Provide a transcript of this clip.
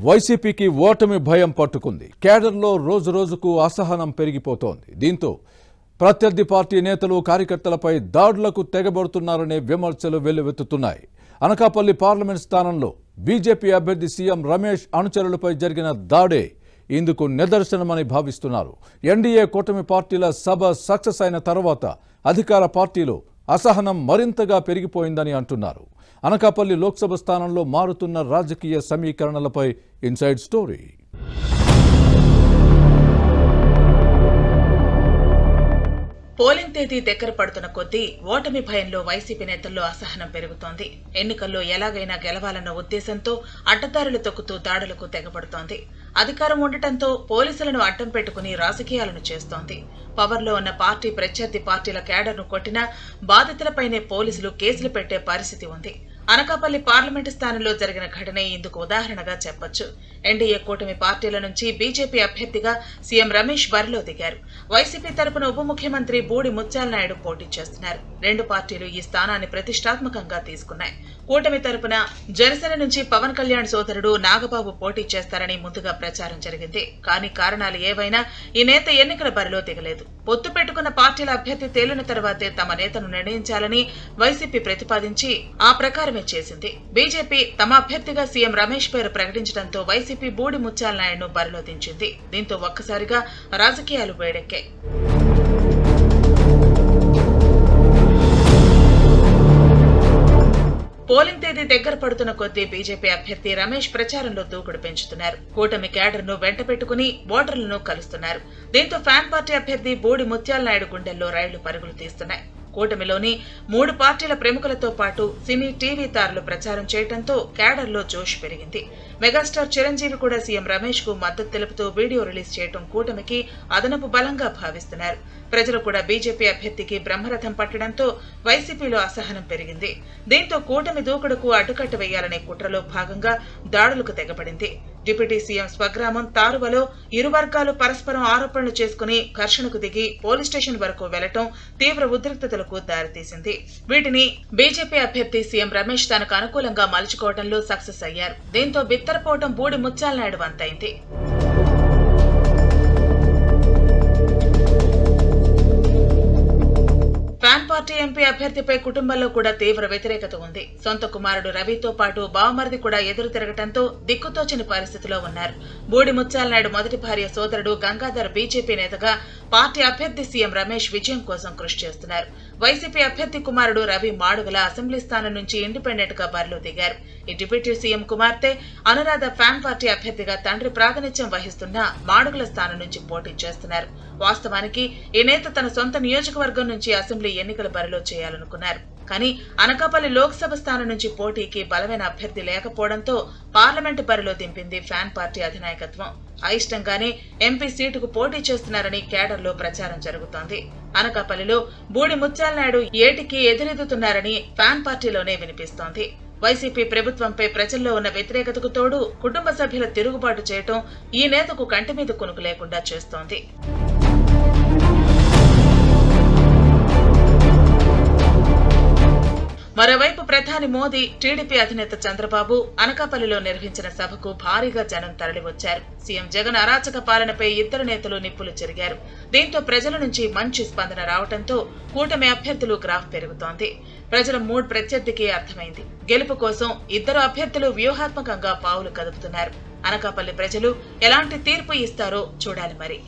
వైసీపీకి ఓటమి భయం పట్టుకుంది. కేడర్లో రోజురోజుకు అసహనం పెరిగిపోతోంది. దీంతో ప్రత్యర్థి పార్టీ నేతలు కార్యకర్తలపై దాడులకు తెగబడుతున్నారనే విమర్శలు వెల్లువెత్తుతున్నాయి. అనకాపల్లి పార్లమెంట్ స్థానంలో బీజేపీ అభ్యర్థి సీఎం రమేష్ అనుచరులపై జరిగిన దాడే ఇందుకు నిదర్శనమని భావిస్తున్నారు. ఎన్డీఏ కూటమి పార్టీల సభ సక్సెస్ అయిన తర్వాత అధికార పార్టీలో అసహనం మరింతగా పెరిగిపోయిందని అంటున్నారు. అనకాపల్లి లోక్సభ స్థానంలో మారుతున్న రాజకీయ సమీకరణలపై ఇన్సైడ్ స్టోరీ. పోలింగ్ తేదీ దగ్గర పడుతున్న కొద్దీ ఓటమి భయంలో వైసీపీ నేతల్లో అసహనం పెరుగుతోంది. ఎన్నికల్లో ఎలాగైనా గెలవాలన్న ఉద్దేశంతో అడ్డదారులు తొక్కుతూ దాడులకు తెగబడుతోంది. అధికారం ఉండటంతో పోలీసులను అడ్డం పెట్టుకుని రాజకీయాలను చేస్తోంది. పవర్లో ఉన్న పార్టీ ప్రత్యర్థి పార్టీల కేడర్ను కొట్టినా బాధితులపైనే పోలీసులు కేసులు పెట్టే పరిస్థితి ఉంది. అనకాపల్లి పార్లమెంటు స్థానంలో జరిగిన ఘటనే ఇందుకు ఉదాహరణగా చెప్పొచ్చు. ఎన్డీఏ కూటమి పార్టీల నుంచి బీజేపీ అభ్యర్థిగా సీఎం రమేష్ బరిలో దిగారు. వైసీపీ తరపున ఉప ముఖ్యమంత్రి బూడి ముత్యాల నాయుడు పోటీ చేస్తున్నారు. రెండు పార్టీలు ఈ స్థానాన్ని ప్రతిష్టాత్మకంగా తీసుకున్నాయి. కూటమి తరపున జనసేన నుంచి పవన్ కళ్యాణ్ సోదరుడు నాగబాబు పోటీ చేస్తారని ముందుగా ప్రచారం జరిగింది. కానీ కారణాలు ఏవైనా ఈ నేత ఎన్నికల బరిలో దిగలేదు. పొత్తు పెట్టుకున్న పార్టీల అభ్యర్థి తేలిన తర్వాతే తమ నేతను నిర్ణయించాలని వైసీపీ ప్రతిపాదించి ఆ ప్రకారమే చేసింది. బీజేపీ తమ అభ్యర్థిగా సీఎం రమేష్ పేరు ప్రకటించడంతో వైసీపీ బూడి ముత్యాల నాయుడును బరిలో దించింది. దీంతో ఒక్కసారిగా రాజకీయాలు వేడెక్కాయి. పోలింగ్ తేదీ దగ్గర పడుతున్న కొద్దీ బీజేపీ అభ్యర్థి రమేష్ ప్రచారంలో దూకుడు పెంచుతున్నారు. కూటమి క్యాడర్ను వెంట పెట్టుకుని ఓటర్లను కలుస్తున్నారు. దీంతో ఫ్యాన్ పార్టీ అభ్యర్థి బూడి ముత్యాల నాయుడు గుండెల్లో రైళ్లు పరుగులు తీస్తున్నాయి. కూటమిలోని 3 పార్టీల ప్రముఖులతో పాటు సినీ టీవీ తారలు ప్రచారం చేయడంతో క్యాడర్లో జోష్ పెరిగింది. మెగాస్టార్ చిరంజీవి కూడా సీఎం రమేష్ కు మద్దతు తెలుపుతూ వీడియో రిలీజ్ చేయడం కూటమికి అదనపు బలంగా భావిస్తున్నారు. ప్రజలు కూడా బీజేపీ అభ్యర్థికి బ్రహ్మరథం పట్టడంతో వైసీపీలో అసహనం పెరిగింది. దీంతో కూటమి దూకుడుకు అడ్డుకట్ట వేయాలనే కుట్రలో భాగంగా దాడులకు తెగబడింది. డిప్యూటీ సీఎం స్వగ్రామం తారువలో ఇరు వర్గాలు పరస్పరం ఆరోపణలు చేసుకుని ఘర్షణకు దిగి పోలీస్ స్టేషన్ వరకు వెళ్లటం తీవ్ర ఉద్రిక్తతలకు దారితీసింది. వీటిని బీజేపీ అభ్యర్థి సీఎం రమేష్ తనకు అనుకూలంగా మలుచుకోవడంలో సక్సెస్ అయ్యారు. దీంతో బిత్తరపోవటం బూడి ముత్యాల నాయుడు వంతైంది. ఫ్యాన్ పార్టీ ఎంపీ అభ్యర్థిపై కుటుంబంలో కూడా తీవ్ర వ్యతిరేకత ఉంది. సొంత కుమారుడు రవితో పాటు బావమరిది కూడా ఎదురు తిరగటంతో దిక్కుతోచని పరిస్థితిలో ఉన్నారు. బూడి ముత్యాల నాయుడు మొదటి భార్య సోదరుడు గంగాధర్ బీజేపీ నేతగా పార్టీ అభ్యర్థి సీఎం రమేష్ విజయం కోసం కృషి చేస్తున్నారు. వైసీపీ అభ్యర్థి కుమారుడు రవి మాడుగుల అసెంబ్లీ స్థానం నుంచి ఇండిపెండెంట్ గా బరిలో దిగారు. ఈ డిప్యూటీ సీఎం కుమార్తె అనురాధ ఫ్యాన్ పార్టీ అభ్యర్థిగా తండ్రి ప్రాతినిధ్యం వహిస్తున్న మాడుగుల స్థానం నుంచి పోటీ చేస్తున్నారు. వాస్తవానికి ఈ నేత తన సొంత నియోజకవర్గం నుంచి అసెంబ్లీ ఎన్నికల బరిలో చేయాలనుకున్నారు. కానీ అనకాపల్లి లోక్సభ స్థానం నుంచి పోటీకి బలమైన అభ్యర్థి లేకపోవడంతో పార్లమెంటు బరిలో దింపింది ఫ్యాన్ పార్టీ అధినాయకత్వం. అయిష్టంగానే ఎంపీ సీటుకు పోటీ చేస్తున్నారని కేడర్లో ప్రచారం జరుగుతోంది. అనకాపల్లిలో బూడి ముత్యాల నాయుడు ఏటికి ఎదురెదుతున్నారని ఫ్యాన్ పార్టీలోనే వినిపిస్తోంది. వైసీపీ ప్రభుత్వంపై ప్రజల్లో ఉన్న వ్యతిరేకతకు తోడు కుటుంబ సభ్యుల తిరుగుబాటు చేయటం ఈ నేతకు కంటి మీద కునుకు లేకుండా చేస్తోంది. మరోవైపు ప్రధాని మోదీ, టీడీపీ అధినేత చంద్రబాబు అనకాపల్లిలో నిర్వహించిన సభకు భారీగా జనం తరలివచ్చారు. సీఎం జగన్ అరాచక పాలనపై ఇద్దరు నేతలు నిప్పులు చెరిగారు. దీంతో ప్రజల నుంచి మంచి స్పందన రావడంతో కూటమి అభ్యర్థులు గ్రాఫ్ పెరుగుతోంది. ప్రజల మూడ్ ప్రత్యర్థికి అర్థమైంది. గెలుపు కోసం ఇద్దరు అభ్యర్థులు వ్యూహాత్మకంగా పావులు కదుపుతున్నారు. అనకాపల్లి ప్రజలు ఎలాంటి తీర్పు ఇస్తారో చూడాలి మరి.